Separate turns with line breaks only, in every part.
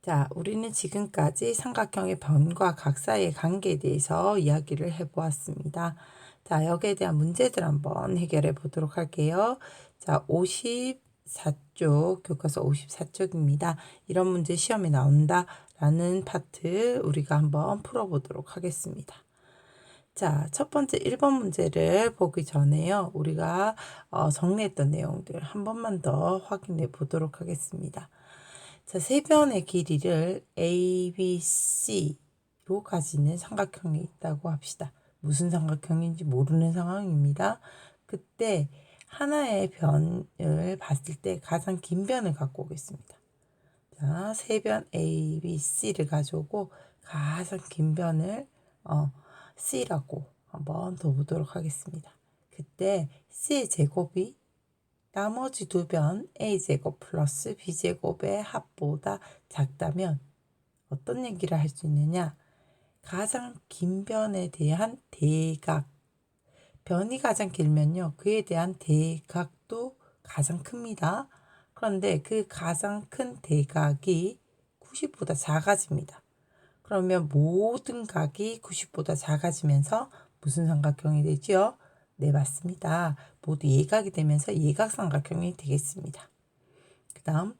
자, 우리는 지금까지 삼각형의 변과 각 사이의 관계에 대해서 이야기를 해보았습니다. 자, 여기에 대한 문제들 한번 해결해 보도록 할게요. 자, 54쪽, 교과서 54쪽입니다. 이런 문제 시험에 나온다 라는 파트 우리가 한번 풀어보도록 하겠습니다. 자, 첫 번째 1번 문제를 보기 전에요. 우리가 정리했던 내용들 한 번만 더 확인해 보도록 하겠습니다. 자, 세 변의 길이를 A, B, C로 가지는 삼각형이 있다고 합시다. 무슨 삼각형인지 모르는 상황입니다. 그때 하나의 변을 봤을 때 가장 긴 변을 갖고 오겠습니다. 자, 세 변 A, B, C를 가져오고 가장 긴 변을 C라고 한번 더 보도록 하겠습니다. 그때 C의 제곱이 나머지 두 변 a제곱 플러스 b제곱의 합보다 작다면 어떤 얘기를 할 수 있느냐? 가장 긴 변에 대한 대각. 변이 가장 길면요. 그에 대한 대각도 가장 큽니다. 그런데 그 가장 큰 대각이 90보다 작아집니다. 그러면 모든 각이 90보다 작아지면서 무슨 삼각형이 되죠? 네, 맞습니다. 모두 예각이 되면서 예각삼각형이 되겠습니다. 그 다음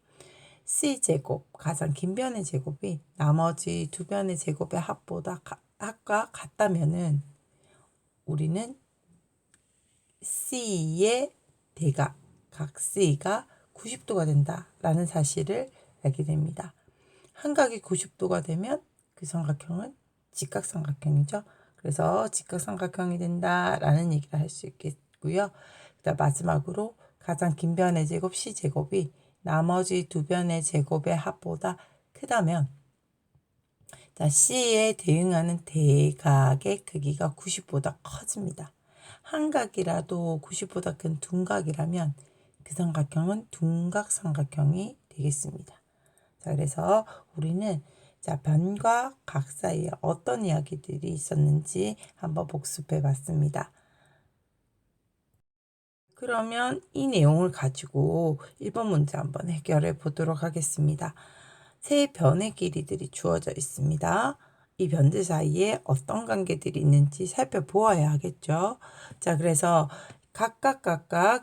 C제곱, 가장 긴 변의 제곱이 나머지 두 변의 제곱의 합보다 합과 같다면은 우리는 C의 대각, 각 C가 90도가 된다라는 사실을 알게 됩니다. 한 각이 90도가 되면 그 삼각형은 직각삼각형이죠. 그래서 직각삼각형이 된다라는 얘기를 할 수 있겠고요. 그다음 마지막으로 가장 긴 변의 제곱 C제곱이 나머지 두 변의 제곱의 합보다 크다면 자, C에 대응하는 대각의 크기가 90보다 커집니다. 한 각이라도 90보다 큰 둔각이라면 그 삼각형은 둔각삼각형이 되겠습니다. 자, 그래서 우리는 자, 변과 각 사이에 어떤 이야기들이 있었는지 한번 복습해 봤습니다. 그러면 이 내용을 가지고 1번 문제 한번 해결해 보도록 하겠습니다. 세 변의 길이들이 주어져 있습니다. 이 변들 사이에 어떤 관계들이 있는지 살펴보아야 하겠죠. 자, 그래서 각각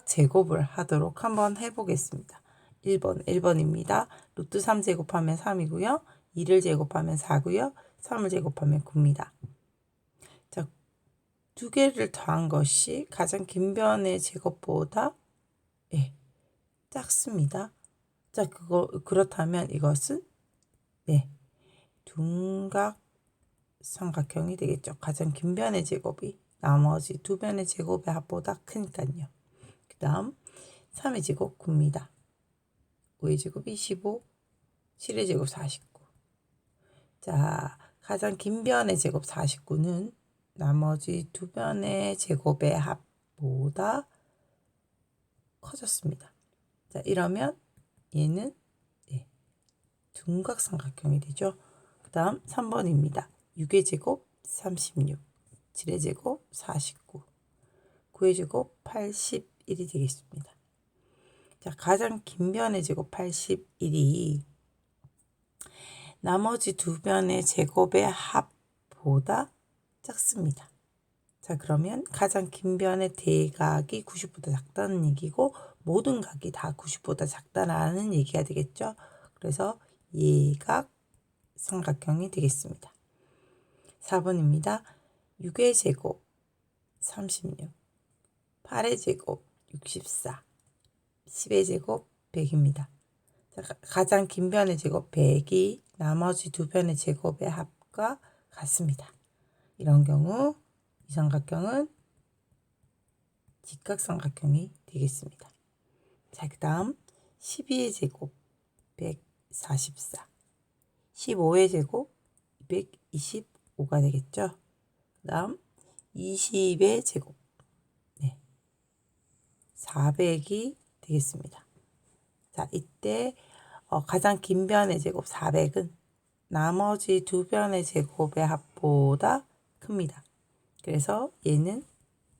제곱을 하도록 한번 해보겠습니다. 1번입니다. 루트 3 제곱하면 3이고요. 2를 제곱하면 4고요. 3을 제곱하면 9입니다. 자, 두 개를 더한 것이 가장 긴 변의 제곱보다 작습니다. 자, 그렇다면 이것은 둔각 삼각형이 되겠죠. 가장 긴 변의 제곱이 나머지 두 변의 제곱의 합보다 크니까요. 그 다음 3의 제곱 9입니다. 5의 제곱 25, 7의 제곱 49. 자, 가장 긴 변의 제곱 49는 나머지 두 변의 제곱의 합보다 커졌습니다. 자, 이러면 얘는 둔각삼각형이 되죠. 그 다음 3번입니다. 6의 제곱 36, 7의 제곱 49, 9의 제곱 81이 되겠습니다. 자, 가장 긴 변의 제곱 81이 나머지 두 변의 제곱의 합보다 작습니다. 자, 그러면 가장 긴 변의 대각이 90보다 작다는 얘기고 모든 각이 다 90보다 작다라는 얘기가 되겠죠. 그래서 예각 삼각형이 되겠습니다. 4번입니다. 6의 제곱 36, 8의 제곱 64, 10의 제곱 100입니다. 가장 긴 변의 제곱 100이 나머지 두 변의 제곱의 합과 같습니다. 이런 경우 이 삼각형은 직각삼각형이 되겠습니다. 자, 그 다음 12의 제곱 144, 15의 제곱 225가 되겠죠. 그 다음 20의 제곱 400이 되겠습니다. 자, 이때 가장 긴 변의 제곱 400은 나머지 두 변의 제곱의 합보다 큽니다. 그래서 얘는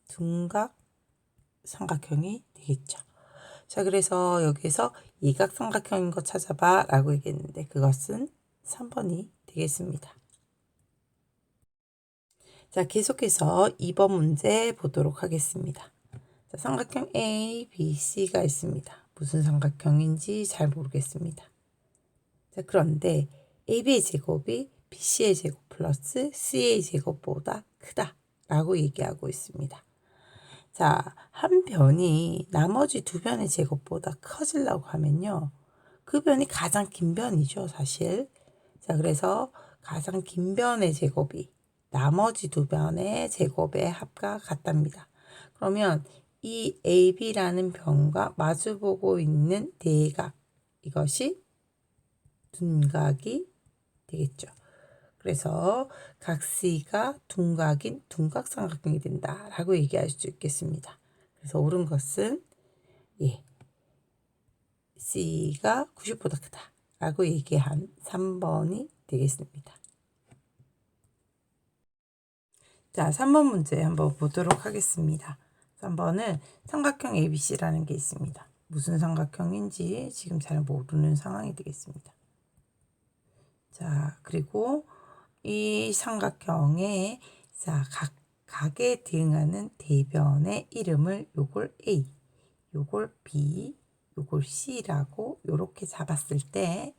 둔각 삼각형이 되겠죠. 자, 그래서 여기서 이각삼각형인 거 찾아봐 라고 얘기했는데 그것은 3번이 되겠습니다. 자, 계속해서 2번 문제 보도록 하겠습니다. 자, 삼각형 A, B, C가 있습니다. 무슨 삼각형인지 잘 모르겠습니다. 자, 그런데 AB의 제곱이 BC의 제곱 플러스 C의 제곱보다 크다 라고 얘기하고 있습니다. 자, 한 변이 나머지 두 변의 제곱보다 커지려고 하면요. 그 변이 가장 긴 변이죠, 사실. 자, 그래서 가장 긴 변의 제곱이 나머지 두 변의 제곱의 합과 같답니다. 그러면 이 AB라는 변과 마주보고 있는 대각, 이것이 둔각이 되겠죠. 그래서 각 C가 둔각인 둔각삼각형이 된다라고 얘기할 수 있겠습니다. 그래서 옳은 것은 C가 90보다 크다라고 얘기한 3번이 되겠습니다. 자, 3번 문제 한번 보도록 하겠습니다. 3번은 삼각형 ABC라는 게 있습니다. 무슨 삼각형인지 지금 잘 모르는 상황이 되겠습니다. 자, 그리고 이 삼각형의 각에 대응하는 대변의 이름을 요걸 A, 요걸 B, 요걸 C라고 요렇게 잡았을 때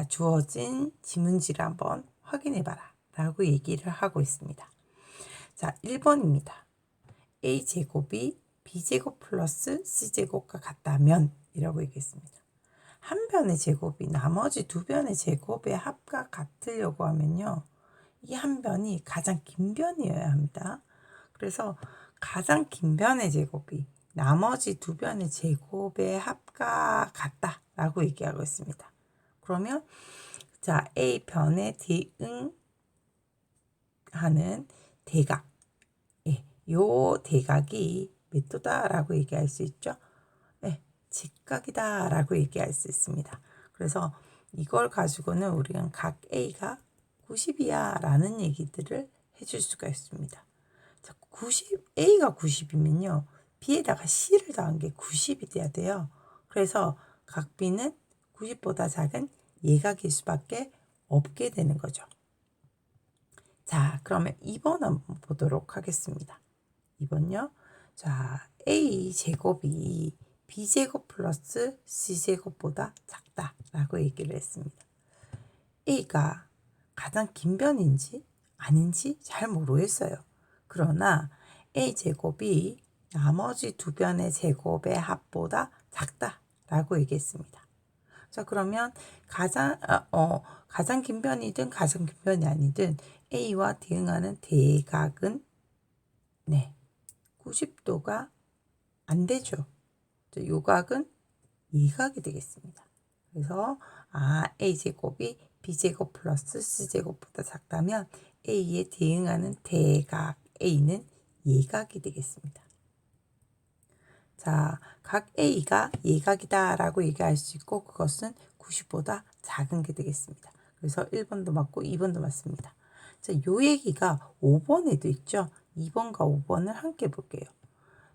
주어진 지문지를 한번 확인해 봐라 라고 얘기를 하고 있습니다. 자, 1번입니다. A제곱이 B제곱 플러스 C제곱과 같다면 이라고 얘기했습니다. 한 변의 제곱이 나머지 두 변의 제곱의 합과 같으려고 하면요. 이 한 변이 가장 긴 변이어야 합니다. 그래서 가장 긴 변의 제곱이 나머지 두 변의 제곱의 합과 같다라고 얘기하고 있습니다. 그러면 자, A 변에 대응하는 대각, 요 대각이 몇 도다라고 얘기할 수 있죠? 직각이다라고 얘기할 수 있습니다. 그래서 이걸 가지고는 우리가 각 A가 90이야 라는 얘기들을 해줄 수가 있습니다. 자, A가 90이면요. B에다가 C를 더한 게 90이 돼야 돼요. 그래서 각 B는 90보다 작은 예각일 수밖에 없게 되는 거죠. 자, 그러면 2번 한번 보도록 하겠습니다. 2번요. 자, A 제곱이 B제곱 플러스 C제곱보다 작다라고 얘기를 했습니다. A가 가장 긴 변인지 아닌지 잘 모르겠어요. 그러나 A제곱이 나머지 두 변의 제곱의 합보다 작다라고 얘기했습니다. 자, 그러면 가장 긴 변이든 가장 긴 변이 아니든 A와 대응하는 대각은 90도가 안 되죠. 요 각은 예각이 되겠습니다. 그래서 A제곱이 B제곱 플러스 C제곱보다 작다면 A에 대응하는 대각 A는 예각이 되겠습니다. 자, 각 A가 예각이다 라고 얘기할 수 있고 그것은 90보다 작은 게 되겠습니다. 그래서 1번도 맞고 2번도 맞습니다. 자, 요 얘기가 5번에도 있죠. 2번과 5번을 함께 볼게요.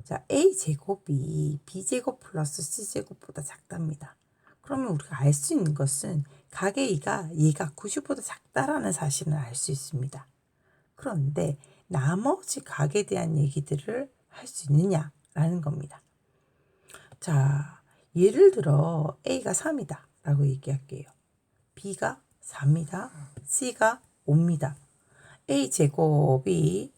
자, A제곱이 B제곱 플러스 C제곱보다 작답니다. 그러면 우리가 알 수 있는 것은 각 A가 예각 90보다 작다라는 사실을 알 수 있습니다. 그런데 나머지 각에 대한 얘기들을 할 수 있느냐라는 겁니다. 자, 예를 들어 A가 3이다 라고 얘기할게요. B가 4입니다. C가 5입니다. A제곱이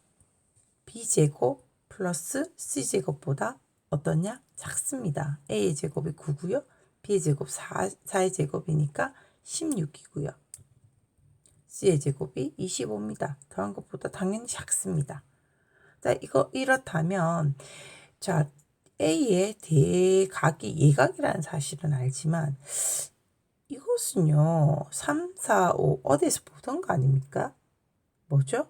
B제곱 플러스 C제곱보다 어떠냐? 작습니다. A의 제곱이 9고요. B의 제곱 4의 제곱이니까 16이고요. C의 제곱이 25입니다. 더한 것보다 당연히 작습니다. 자, 이렇다면 자, A의 대각이 예각이라는 사실은 알지만 이것은요. 3, 4, 5 어디에서 보던 거 아닙니까? 뭐죠?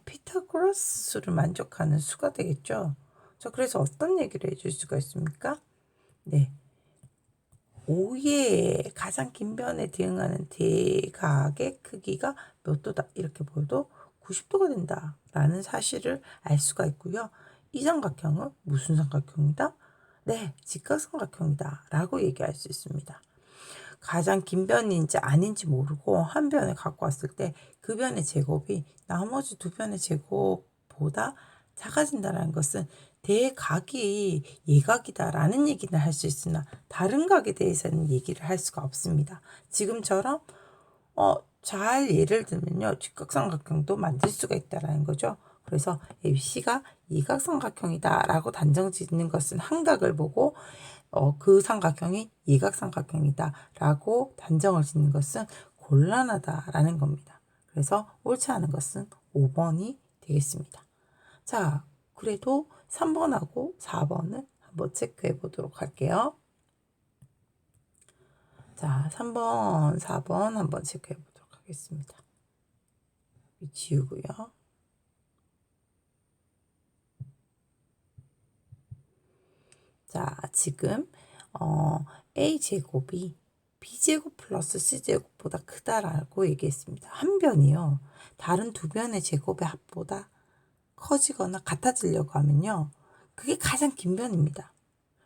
피타고라스 수를 만족하는 수가 되겠죠. 자, 그래서 어떤 얘기를 해줄 수가 있습니까? 5의 가장 긴 변에 대응하는 대각의 크기가 몇 도다 이렇게 보여도 90도가 된다라는 사실을 알 수가 있고요. 이 삼각형은 무슨 삼각형이다? 직각삼각형이다 라고 얘기할 수 있습니다. 가장 긴 변인지 아닌지 모르고 한 변을 갖고 왔을 때 그 변의 제곱이 나머지 두 변의 제곱보다 작아진다는 것은 대각이 예각이다라는 얘기는 할 수 있으나 다른 각에 대해서는 얘기를 할 수가 없습니다. 지금처럼 잘 예를 들면요, 직각삼각형도 만들 수가 있다라는 거죠. 그래서 ABC가 이각삼각형이다라고 단정 짓는 것은 한 각을 보고 그 삼각형이 이각삼각형이다라고 단정을 짓는 것은 곤란하다라는 겁니다. 그래서 옳지 않은 것은 5번이 되겠습니다. 자, 그래도 3번하고 4번을 한번 체크해 보도록 할게요. 자, 3번, 4번 한번 체크해 보도록 하겠습니다. 지우고요. 자, 지금 A제곱이 B제곱 플러스 C제곱보다 크다라고 얘기했습니다. 한 변이요. 다른 두 변의 제곱의 합보다 커지거나 같아지려고 하면요. 그게 가장 긴 변입니다.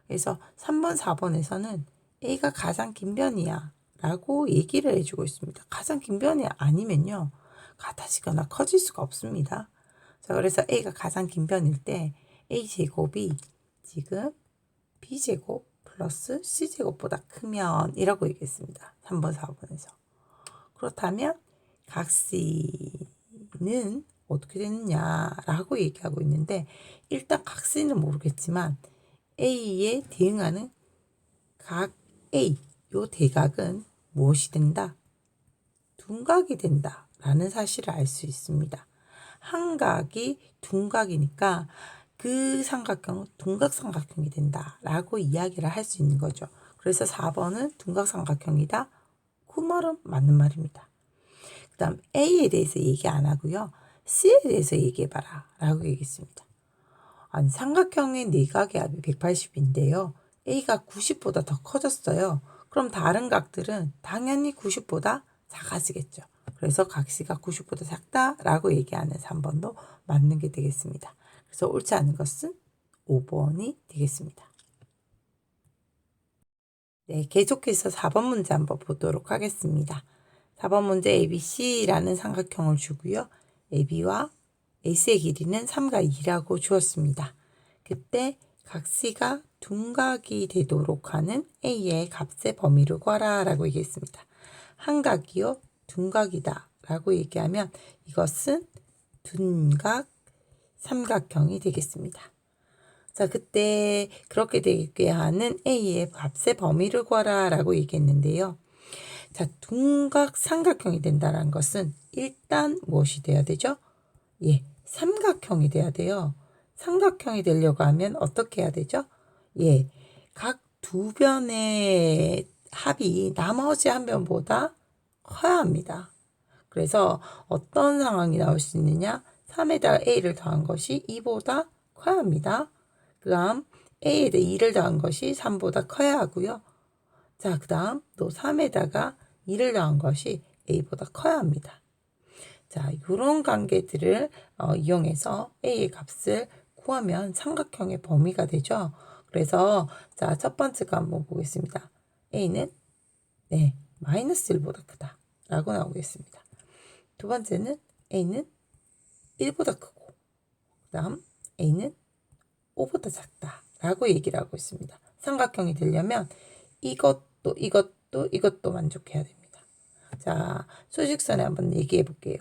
그래서 3번, 4번에서는 A가 가장 긴 변이야 라고 얘기를 해주고 있습니다. 가장 긴 변이 아니면요. 같아지거나 커질 수가 없습니다. 자, 그래서 A가 가장 긴 변일 때 A제곱이 지금 B제곱 플러스 C제곱보다 크면 이라고 얘기했습니다. 3번, 4번에서. 그렇다면 각C는 어떻게 되느냐라고 얘기하고 있는데 일단 각C는 모르겠지만 A에 대응하는 각 A, 요 대각은 무엇이 된다? 둔각이 된다 라는 사실을 알 수 있습니다. 한 각이 둔각이니까 그 삼각형은 둔각삼각형이 된다 라고 이야기를 할 수 있는 거죠. 그래서 4번은 둔각삼각형이다. 그 말은 맞는 말입니다. 그 다음 A에 대해서 얘기 안 하고요. C에 대해서 얘기해봐라 라고 얘기했습니다. 아니 삼각형의 네각의 합이 180인데요. A가 90보다 더 커졌어요. 그럼 다른 각들은 당연히 90보다 작아지겠죠. 그래서 각 C가 90보다 작다라고 얘기하는 3번도 맞는 게 되겠습니다. 그래서 옳지 않은 것은 5번이 되겠습니다. 네, 계속해서 4번 문제 한번 보도록 하겠습니다. 4번 문제 ABC라는 삼각형을 주고요. AB와 AC의 길이는 3과 2라고 주었습니다. 그때 각 C가 둔각이 되도록 하는 A의 값의 범위를 구하라 라고 얘기했습니다. 한 각이요 둔각이다 라고 얘기하면 이것은 둔각 삼각형이 되겠습니다. 자, 그때 그렇게 되게 하는 A의 값의 범위를 구하라 라고 얘기했는데요. 자, 둔각 삼각형이 된다는 것은 일단 무엇이 돼야 되죠? 예, 삼각형이 돼야 돼요. 삼각형이 되려고 하면 어떻게 해야 되죠? 예, 각 두 변의 합이 나머지 한 변보다 커야 합니다. 그래서 어떤 상황이 나올 수 있느냐? 3에다가 A를 더한 것이 2보다 커야 합니다. 그 다음 A에 대해 2를 더한 것이 3보다 커야 하고요. 자, 그 다음 또 3에다가 2를 더한 것이 A보다 커야 합니다. 자, 이런 관계들을 이용해서 A의 값을 구하면 삼각형의 범위가 되죠. 그래서 자, 첫 번째 거 한번 보겠습니다. A는 네, 마이너스 1보다 크다 라고 나오겠습니다. 두 번째는 A는 1보다 크고 그 다음 A는 5보다 작다 라고 얘기를 하고 있습니다. 삼각형이 되려면 이것도 만족해야 됩니다. 자, 수직선에 한번 얘기해 볼게요.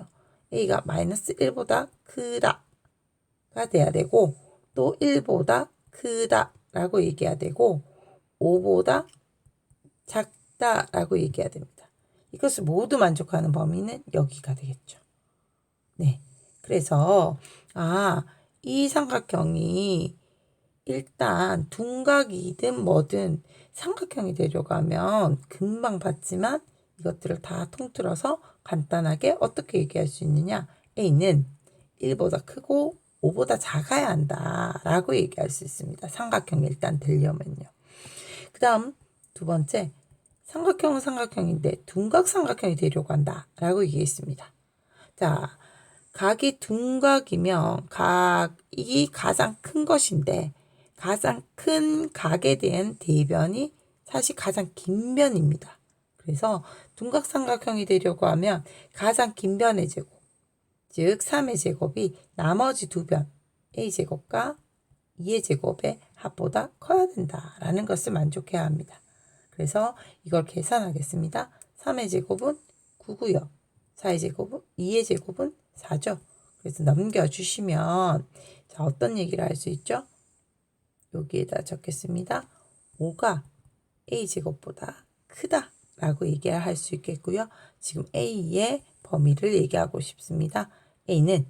A가 마이너스 1보다 크다가 돼야 되고 또 1보다 크다라고 얘기해야 되고 5보다 작다라고 얘기해야 됩니다. 이것을 모두 만족하는 범위는 여기가 되겠죠. 네, 그래서 이 삼각형이 일단 둔각이든 뭐든 삼각형이 되려고 하면 금방 봤지만 이것들을 다 통틀어서 간단하게 어떻게 얘기할 수 있느냐? A는 1보다 크고 5보다 작아야 한다 라고 얘기할 수 있습니다. 삼각형이 일단 되려면요. 그 다음 두 번째, 삼각형은 삼각형인데 둔각 삼각형이 되려고 한다 라고 얘기했습니다. 자, 각이 둔각이면 각이 가장 큰 것인데 가장 큰 각에 대한 대변이 사실 가장 긴 변입니다. 그래서 둔각삼각형이 되려고 하면 가장 긴 변의 제곱, 즉 3의 제곱이 나머지 두 변 a제곱과 2의 제곱의 합보다 커야 된다라는 것을 만족해야 합니다. 그래서 이걸 계산하겠습니다. 3의 제곱은 9고요. 4의 제곱은 2의 제곱은 4죠. 그래서 넘겨주시면 자, 어떤 얘기를 할 수 있죠? 여기에다 적겠습니다. 5가 a제곱보다 크다 라고 얘기를 할 수 있겠고요. 지금 a의 범위를 얘기하고 싶습니다. a는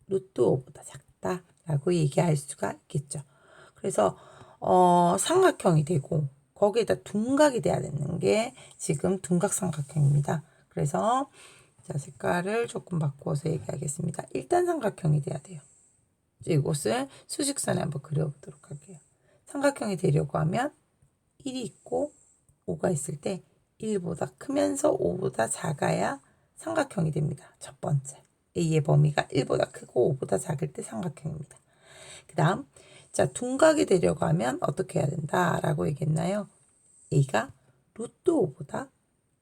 루트 5보다 작다 라고 얘기할 수가 있겠죠. 그래서 삼각형이 되고 거기에다 둔각이 돼야 되는 게 지금 둔각삼각형입니다. 그래서 자, 색깔을 조금 바꿔서 얘기하겠습니다. 일단 삼각형이 돼야 돼요. 이곳을 수직선에 한번 그려보도록 할게요. 삼각형이 되려고 하면 1이 있고 5가 있을 때 1보다 크면서 5보다 작아야 삼각형이 됩니다. 첫 번째. A의 범위가 1보다 크고 5보다 작을 때 삼각형입니다. 그 다음, 자, 둔각이 되려고 하면 어떻게 해야 된다라고 얘기했나요? A가 루트 5보다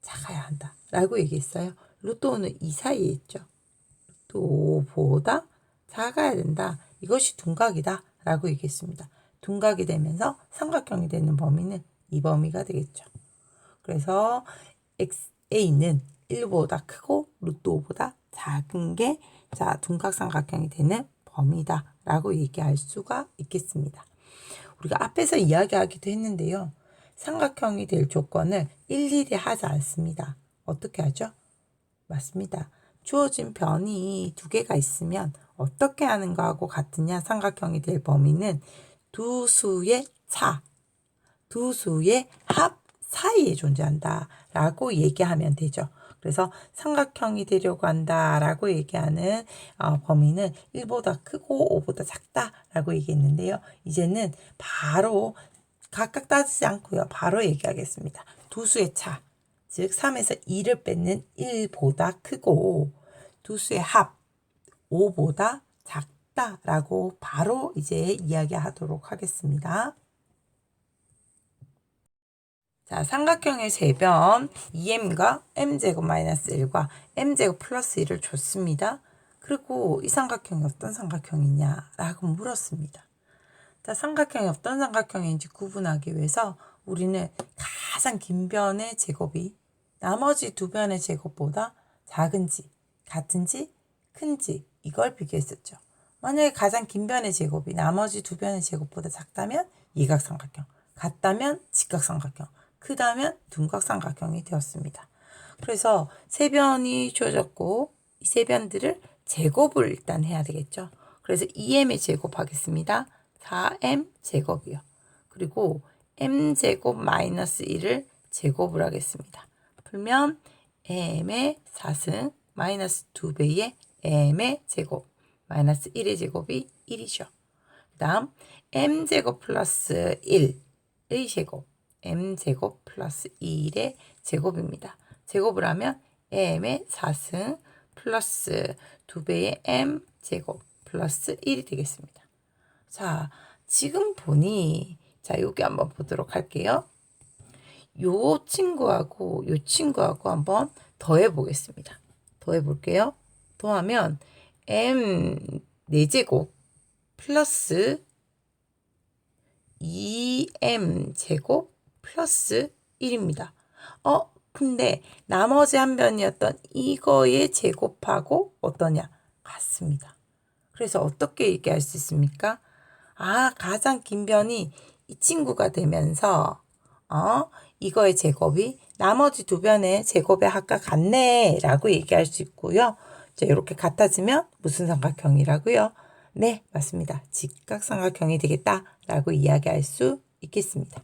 작아야 한다 라고 얘기했어요. 루트 5는 이 사이에 있죠. 루트 5보다 작아야 된다. 이것이 둔각이다 라고 얘기했습니다. 둔각이 되면서 삼각형이 되는 범위는 이 범위가 되겠죠. 그래서 A는 1보다 크고 루트 5보다 작은 게 자, 둔각삼각형이 되는 범위다 라고 얘기할 수가 있겠습니다. 우리가 앞에서 이야기하기도 했는데요. 삼각형이 될 조건을 일일이 하지 않습니다. 어떻게 하죠? 맞습니다. 주어진 변이 두 개가 있으면 어떻게 하는 거하고 같으냐? 삼각형이 될 범위는 두 수의 차, 두 수의 합 사이에 존재한다 라고 얘기하면 되죠. 그래서 삼각형이 되려고 한다 라고 얘기하는 범위는 1보다 크고 5보다 작다 라고 얘기했는데요. 이제는 바로 각각 따지지 않고요. 바로 얘기하겠습니다. 두 수의 차, 즉 3에서 2를 뺏는 1보다 크고 두 수의 합 5보다 작다 라고 바로 이제 이야기하도록 하겠습니다. 자, 삼각형의 세변 2m과 m제곱 마이너스 1과 m제곱 플러스 1을 줬습니다. 그리고 이 삼각형이 어떤 삼각형이냐라고 물었습니다. 자, 삼각형이 어떤 삼각형인지 구분하기 위해서 우리는 가장 긴 변의 제곱이 나머지 두 변의 제곱보다 작은지, 같은지, 큰지 이걸 비교했었죠. 만약에 가장 긴 변의 제곱이 나머지 두 변의 제곱보다 작다면 이각삼각형, 같다면 직각삼각형, 크다면 둔각삼각형이 되었습니다. 그래서 세 변이 주어졌고 이 세 변들을 제곱을 일단 해야 되겠죠. 그래서 2m의 제곱하겠습니다. 4m 제곱이요. 그리고 m제곱 마이너스 1을 제곱을 하겠습니다. 풀면 m의 4승 마이너스 2배의 m의 제곱 마이너스 1의 제곱이 1이죠. 그 다음 m제곱 플러스 1의 제곱 m제곱 플러스 1의 제곱입니다. 제곱을 하면 m의 4승 플러스 2배의 m제곱 플러스 1이 되겠습니다. 자, 지금 보니 자, 여기 한번 보도록 할게요. 요 친구하고 요 친구하고 한번 더해 보겠습니다. 더해 볼게요. 더하면 m 4제곱 플러스 2m 제곱 플러스 1입니다. 근데 나머지 한 변이었던 이거의 제곱하고 어떠냐? 같습니다. 그래서 어떻게 얘기할 수 있습니까? 가장 긴 변이 이 친구가 되면서 이거의 제곱이 나머지 두 변의 제곱의 합과 같네 라고 얘기할 수 있고요. 자, 이렇게 같아지면 무슨 삼각형이라고요? 네, 맞습니다. 직각삼각형이 되겠다 라고 이야기할 수 있겠습니다.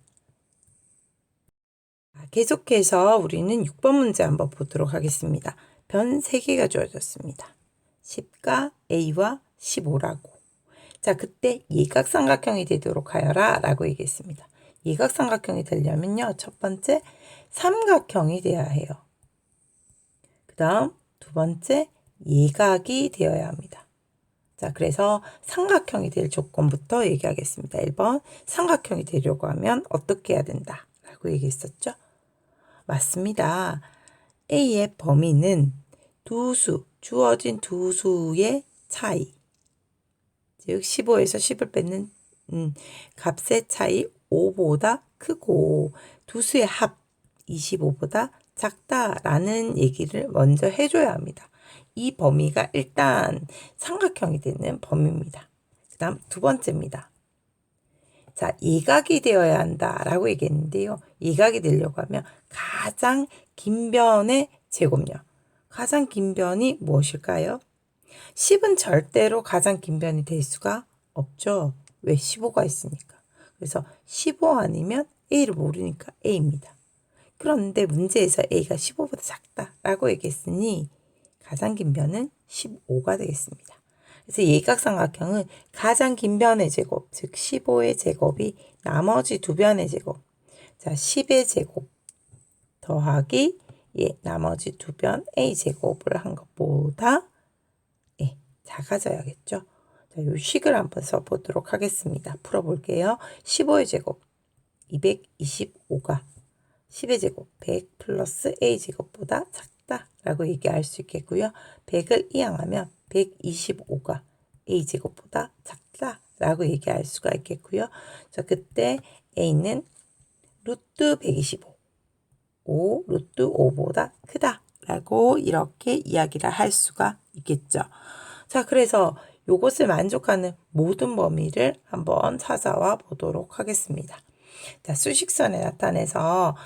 계속해서 우리는 6번 문제 한번 보도록 하겠습니다. 변 3개가 주어졌습니다. 10과 A와 15라고. 자, 그때 예각삼각형이 되도록 하여라 라고 얘기했습니다. 예각삼각형이 되려면요. 첫 번째 삼각형이 되어야 해요. 그 다음 두 번째 예각이 되어야 합니다. 자, 그래서 삼각형이 될 조건부터 얘기하겠습니다. 1번 삼각형이 되려고 하면 어떻게 해야 된다 라고 라고 얘기했었죠. 맞습니다. A의 범위는 주어진 두 수의 차이, 즉 15에서 10을 뺏는 값의 차이 5보다 크고 두 수의 합 25보다 작다라는 얘기를 먼저 해줘야 합니다. 이 범위가 일단 삼각형이 되는 범위입니다. 그 다음 두 번째입니다. 자, 예각이 되어야 한다라고 얘기했는데요. 예각이 되려고 하면 가장 긴 변의 제곱요. 가장 긴 변이 무엇일까요? 10은 절대로 가장 긴 변이 될 수가 없죠. 왜? 15가 있으니까. 그래서 15 아니면 A를 모르니까 A입니다. 그런데 문제에서 A가 15보다 작다라고 얘기했으니 가장 긴 변은 15가 되겠습니다. 그래서 예각삼각형은 가장 긴 변의 제곱, 즉 15의 제곱이 나머지 두 변의 제곱, 자 10의 제곱 더하기 나머지 두 변 A 제곱을 한 것보다 작아져야겠죠. 자, 요 식을 한번 써보도록 하겠습니다. 풀어볼게요. 15의 제곱 225가 10의 제곱 100 플러스 A 제곱보다 작다라고 얘기할 수 있겠고요. 100을 이항하면 125가 A 제곱보다 작다라고 얘기할 수가 있겠고요. 자, 그때 A는 루트 125, 루트 5보다 크다라고 이렇게 이야기를 할 수가 있겠죠. 자, 그래서 이것을 만족하는 모든 범위를 한번 찾아와 보도록 하겠습니다. 자, 수직선에 나타내서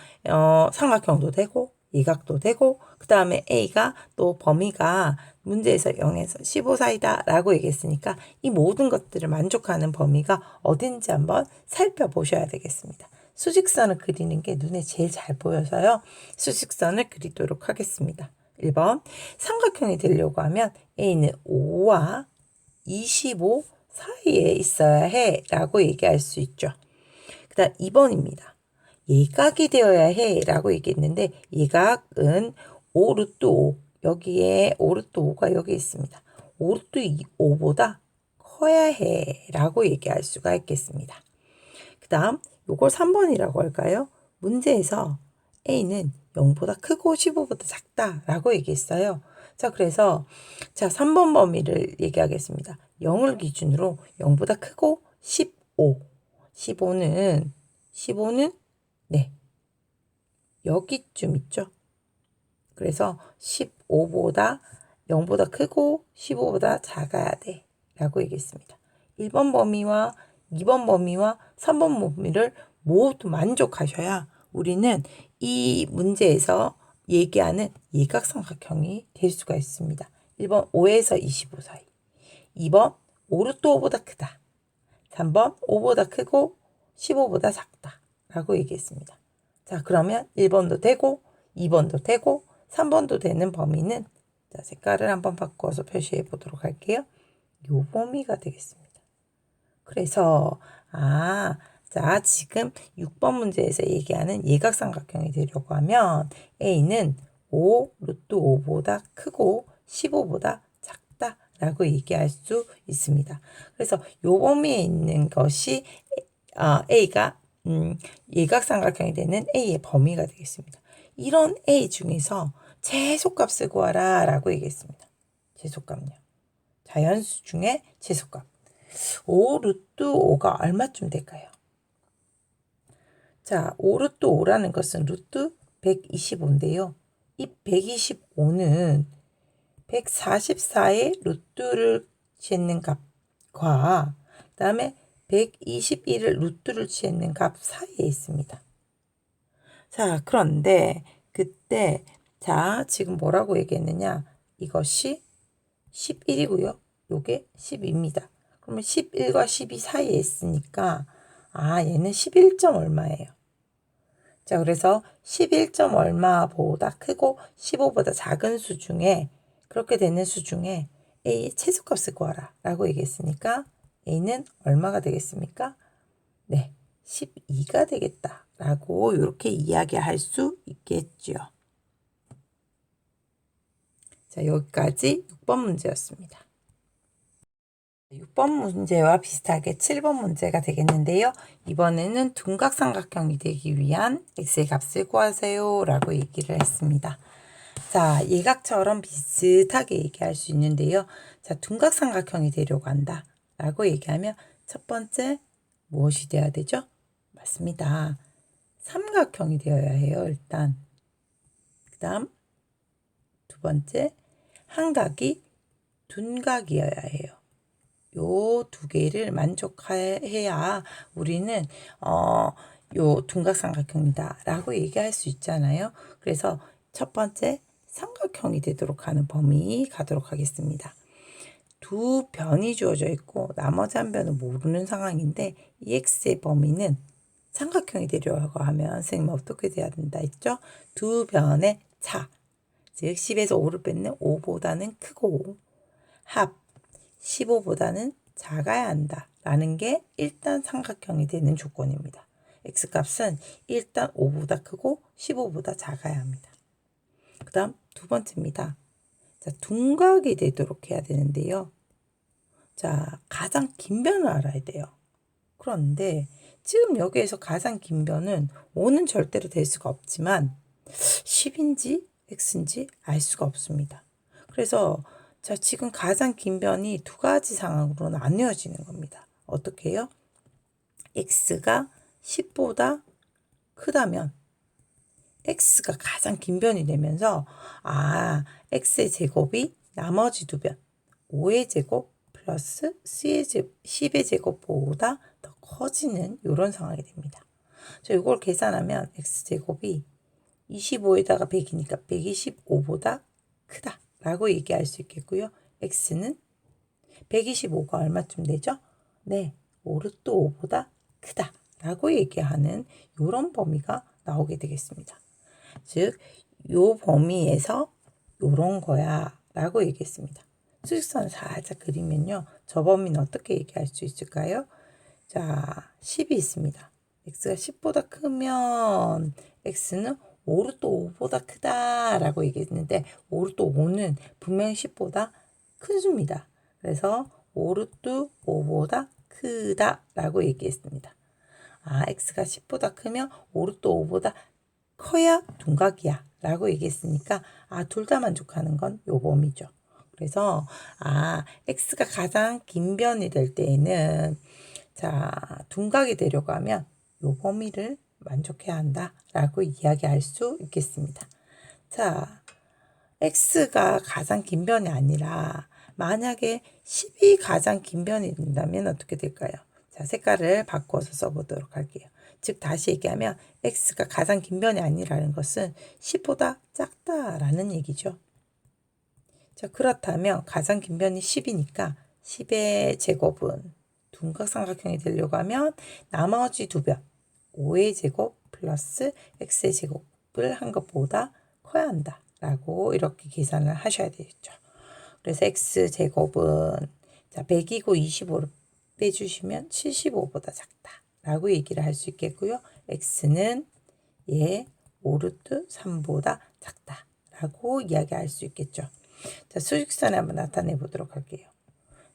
삼각형도 되고 예각도 되고 그 다음에 A가 또 범위가 문제에서 0에서 15 사이다 라고 얘기했으니까 이 모든 것들을 만족하는 범위가 어딘지 한번 살펴보셔야 되겠습니다. 수직선을 그리는 게 눈에 제일 잘 보여서요. 수직선을 그리도록 하겠습니다. 1번 삼각형이 되려고 하면 A는 5와 25 사이에 있어야 해 라고 얘기할 수 있죠. 그 다음 2번입니다. 예각이 되어야 해 라고 얘기했는데 예각은 5 루트 5 여기에 5 루트 5가 여기 있습니다. 5 루트 5보다 커야 해 라고 얘기할 수가 있겠습니다. 그 다음 요걸 3번이라고 할까요? 문제에서 A는 0보다 크고 15보다 작다 라고 얘기했어요. 자, 그래서 자 3번 범위를 얘기하겠습니다. 0을 기준으로 0보다 크고 15 15는 네 여기쯤 있죠. 그래서 15보다 0보다 크고 15보다 작아야 돼 라고 얘기했습니다. 1번 범위와 2번 범위와 3번 범위를 모두 만족하셔야 우리는 이 문제에서 얘기하는 예각삼각형이 될 수가 있습니다. 1번 5에서 25 사이, 2번 5 루트 5보다 크다, 3번 5보다 크고 15보다 작다 라고 얘기했습니다. 자, 그러면 1번도 되고 2번도 되고 3번도 되는 범위는 자, 색깔을 한번 바꿔서 표시해 보도록 할게요. 요 범위가 되겠습니다. 그래서 자, 지금 6번 문제에서 얘기하는 예각삼각형이 되려고 하면 A는 5 루트 5보다 크고 15보다 라고 얘기할 수 있습니다. 그래서 요 범위에 있는 것이 A가 예각삼각형이 되는 A의 범위가 되겠습니다. 이런 A 중에서 최소값을 구하라 라고 얘기했습니다. 최소값요. 자연수 중에 최소값. 5 루트 5가 얼마쯤 될까요? 자, 5 루트 5라는 것은 루트 125인데요. 이 125는 144의 루트를 취했는 값과 그 다음에 121을 루트를 취했는 값 사이에 있습니다. 자, 그런데 그때 자, 지금 뭐라고 얘기했느냐? 이것이 11이고요. 요게 10입니다. 그러면 11과 12 사이에 있으니까 얘는 11점 얼마예요. 자, 그래서 11점 얼마보다 크고 15보다 작은 수 중에 그렇게 되는 수 중에 A의 최소값을 구하라 라고 얘기했으니까 A는 얼마가 되겠습니까? 네, 12가 되겠다 라고 이렇게 이야기할 수 있겠죠. 자, 여기까지 6번 문제였습니다. 6번 문제와 비슷하게 7번 문제가 되겠는데요. 이번에는 둔각삼각형이 되기 위한 x의 값을 구하세요 라고 얘기를 했습니다. 자, 예각처럼 비슷하게 얘기할 수 있는데요. 자, 둔각삼각형이 되려고 한다 라고 얘기하면 첫 번째 무엇이 돼야 되죠? 맞습니다. 삼각형이 되어야 해요, 일단. 그 다음 두 번째 한각이 둔각이어야 해요. 요 두 개를 만족해야 우리는 요 둔각삼각형이다 라고 얘기할 수 있잖아요. 그래서 첫 번째 삼각형이 되도록 하는 범위 가도록 하겠습니다. 두 변이 주어져 있고 나머지 한 변은 모르는 상황인데 이 x의 범위는 삼각형이 되려고 하면 선생님 어떻게 돼야 된다 했죠? 두 변의 차, 즉 10에서 5를 뺏는 5보다는 크고 합 15보다는 작아야 한다 라는 게 일단 삼각형이 되는 조건입니다. x값은 일단 5보다 크고 15보다 작아야 합니다. 그 다음 두 번째입니다. 자, 둔각이 되도록 해야 되는데요. 자, 가장 긴 변을 알아야 돼요. 그런데 지금 여기에서 가장 긴 변은 5는 절대로 될 수가 없지만 10인지 x인지 알 수가 없습니다. 그래서 자, 지금 가장 긴 변이 두 가지 상황으로 나뉘어지는 겁니다. 어떻게 해요? x가 10보다 크다면 x가 가장 긴 변이 되면서 x의 제곱이 나머지 두 변, 5의 제곱 플러스 10의 제곱보다 더 커지는 이런 상황이 됩니다. 자, 이걸 계산하면 x제곱이 25에다가 100이니까 125보다 크다 라고 얘기할 수 있겠고요. x는 125가 얼마쯤 되죠? 네, 5루트 5보다 크다 라고 얘기하는 이런 범위가 나오게 되겠습니다. 즉, 요 범위에서 요런 거야 라고 얘기했습니다. 수직선 살짝 그리면요. 저 범위는 어떻게 얘기할 수 있을까요? 자, 10이 있습니다. x가 10보다 크면 x는 5루트 5보다 크다 라고 얘기했는데 5루트 5는 분명히 10보다 큰 수입니다. 그래서 5루트 5보다 크다 라고 얘기했습니다. x가 10보다 크면 5루트 5보다 커야 둔각이야 라고 얘기했으니까 둘 다 만족하는 건 요 범위죠. 그래서 x가 가장 긴 변이 될 때에는 자, 둔각이 되려고 하면 요 범위를 만족해야 한다 라고 이야기할 수 있겠습니다. 자, x가 가장 긴 변이 아니라 만약에 10이 가장 긴 변이 된다면 어떻게 될까요? 자, 색깔을 바꿔서 써보도록 할게요. 즉 다시 얘기하면 x가 가장 긴 변이 아니라는 것은 10보다 작다라는 얘기죠. 자, 그렇다면 가장 긴 변이 10이니까 10의 제곱은 둔각삼각형이 되려고 하면 나머지 두 변, 5의 제곱 플러스 x의 제곱을 한 것보다 커야 한다 라고 이렇게 계산을 하셔야 되겠죠. 그래서 x제곱은 자, 100이고 25를 빼주시면 75보다 작다 라고 얘기를 할 수 있겠고요. x는 5루트 3보다 작다 라고 이야기할 수 있겠죠. 자, 수직선에 한번 나타내 보도록 할게요.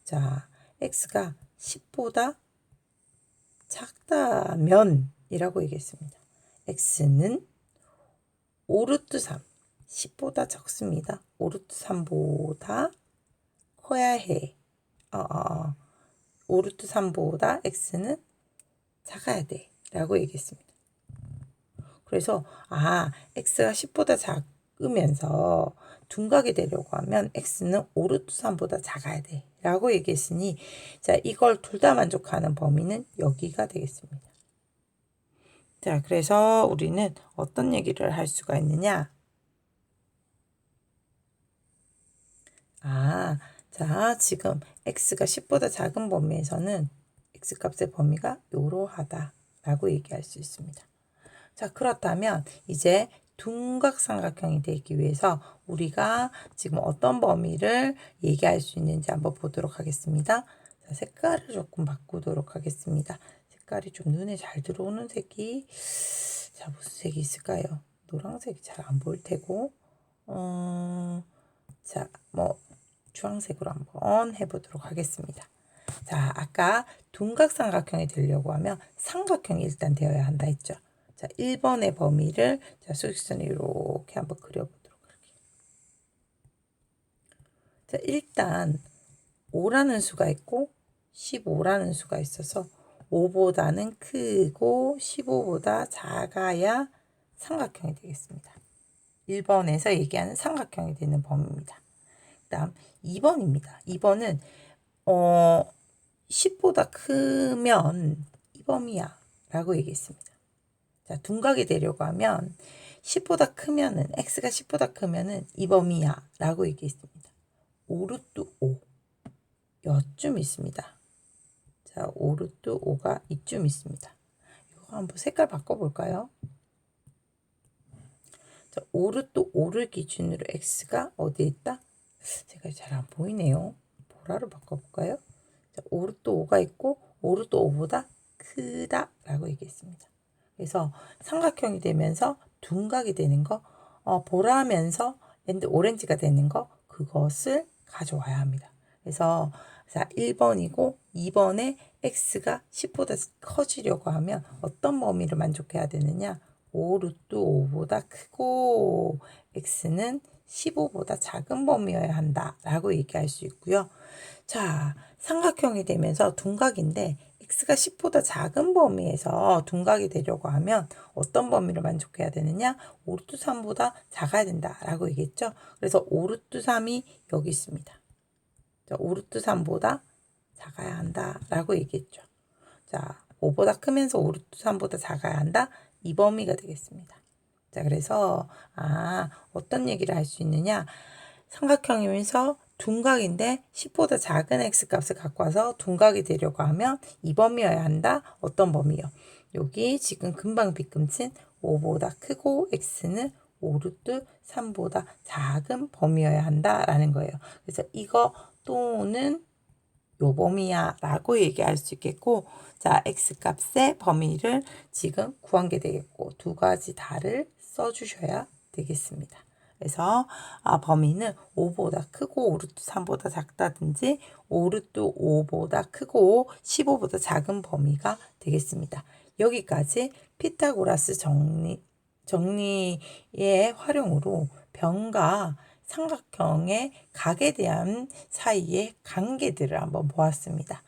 자, x가 10보다 작다면 이라고 얘기했습니다. x는 5루트 3, 10보다 적습니다. 5루트 3보다 커야 해. 5루트 3보다 x는 작아야 돼 라고 얘기했습니다. 그래서 x가 10보다 작으면서 둔각이 되려고 하면 x는 5루트 3보다 작아야 돼 라고 얘기했으니 자, 이걸 둘 다 만족하는 범위는 여기가 되겠습니다. 자, 그래서 우리는 어떤 얘기를 할 수가 있느냐? 자, 지금 x가 10보다 작은 범위에서는 x값의 범위가 이러하다 라고 얘기할 수 있습니다. 자, 그렇다면 이제 둔각삼각형이 되기 위해서 우리가 지금 어떤 범위를 얘기할 수 있는지 한번 보도록 하겠습니다. 자, 색깔을 조금 바꾸도록 하겠습니다. 색깔이 좀 눈에 잘 들어오는 색이 자, 무슨 색이 있을까요? 노란색이 잘 안 보일 테고 자, 주황색으로 한번 해보도록 하겠습니다. 자, 아까 둔각삼각형이 되려고 하면 삼각형이 일단 되어야 한다 했죠. 자, 1번의 범위를 자, 수직선을 이렇게 한번 그려보도록 할게요. 자, 일단 5라는 수가 있고 15라는 수가 있어서 5보다는 크고 15보다 작아야 삼각형이 되겠습니다. 1번에서 얘기하는 삼각형이 되는 범위입니다. 그 다음 2번입니다. 2번은 10보다 크면 이 범위야 라고 얘기했습니다. 자, 둔각이 되려고 하면 10보다 크면은 x가 10보다 크면은 이 범위야 라고 얘기했습니다. 5루트 5 여쯤 있습니다. 자, 5루트 5가 이쯤 있습니다. 이거 한번 색깔 바꿔볼까요? 자, 5루트 5를 기준으로 x가 어디에 있다? 제가 잘 안 보이네요. 보라로 바꿔볼까요? 자, 5루트 5가 있고 5루트 5보다 크다 라고 얘기했습니다. 그래서 삼각형이 되면서 둔각이 되는 거, 보라면서 오렌지가 되는 거, 그것을 가져와야 합니다. 그래서 자, 1번이고 2번에 x가 10보다 커지려고 하면 어떤 범위를 만족해야 되느냐? 5루트 5보다 크고 x는 15보다 작은 범위여야 한다라고 얘기할 수 있고요. 자, 삼각형이 되면서 둔각인데 x가 10보다 작은 범위에서 둔각이 되려고 하면 어떤 범위를 만족해야 되느냐? 5루트 3보다 작아야 된다라고 얘기했죠. 그래서 5루트 3이 여기 있습니다. 자, 5루트 3보다 작아야 한다라고 얘기했죠. 자, 5보다 크면서 5루트 3보다 작아야 한다. 이 범위가 되겠습니다. 자, 그래서 어떤 얘기를 할 수 있느냐? 삼각형이면서 둔각인데 10보다 작은 x값을 갖고 와서 둔각이 되려고 하면 이 범위여야 한다. 어떤 범위요? 여기 지금 금방 빗금친 5보다 크고 x는 5루트 3보다 작은 범위여야 한다라는 거예요. 그래서 이거 또는 요 범위야 라고 얘기할 수 있겠고, 자, x값의 범위를 지금 구한 게 되겠고, 두 가지 다를 써주셔야 되겠습니다. 그래서 범위는 5보다 크고 5루트 3보다 작다든지 5루트 5보다 크고 15보다 작은 범위가 되겠습니다. 여기까지 피타고라스 정리의 활용으로 변과 삼각형의 각에 대한 사이의 관계들을 한번 보았습니다.